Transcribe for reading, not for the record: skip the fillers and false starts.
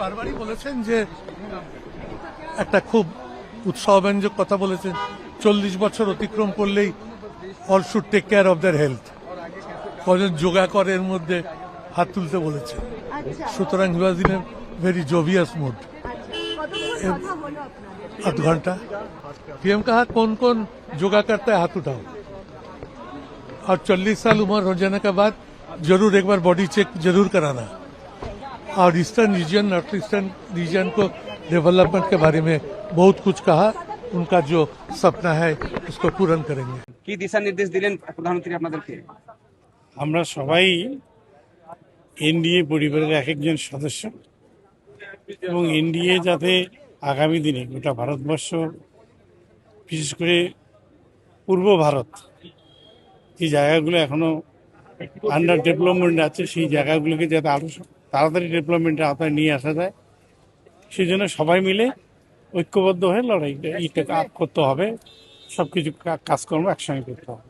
বারবারই বলেছেন যে একটা খুব উৎসাহব্যঞ্জক কথা বলেছেন, 40 বছর অতিক্রম করলেই all should take care of their health. কজন যোগা করে এর মধ্যে হাত তুলতে বলেছে। আচ্ছা সুতরাং he was in a very jovial mood. কতক্ষণ কথা হলো আপনাদের? आध घंटा। पीएम कहा कौन कौन योगा करता है हाथ उठाओ, और 40 साल उम्र हो जाने के बाद जरूर एक बार बॉडी चेक जरूर कराना। और eastern region, north eastern region को डेवलपमेंट के बारे में बहुत कुछ कहा। उनका जो सपना है उसको पूर्ण करेंगे। কি দিশা নির্দেশ দিলেন প্রধানমন্ত্রী আপনাদেরকে? আমরা সবাই এনডিএ পরিবারের এক একজন সদস্য, এবং এনডিএ যাতে আগামী দিনে গোটা ভারতবর্ষ, বিশেষ করে পূর্ব ভারত যে জায়গাগুলো এখনো আন্ডার ডেভেলপমেন্ট আছে, সেই জায়গাগুলোকে যাতে আরও তাড়াতাড়ি ডেভেলপমেন্টের আওতায় নিয়ে আসা যায়, সেই জন্য সবাই মিলে ঐক্যবদ্ধ হয়ে লড়াইটা করতে হবে। সব কিছু কাজকর্ম একসঙ্গে করতে হবে।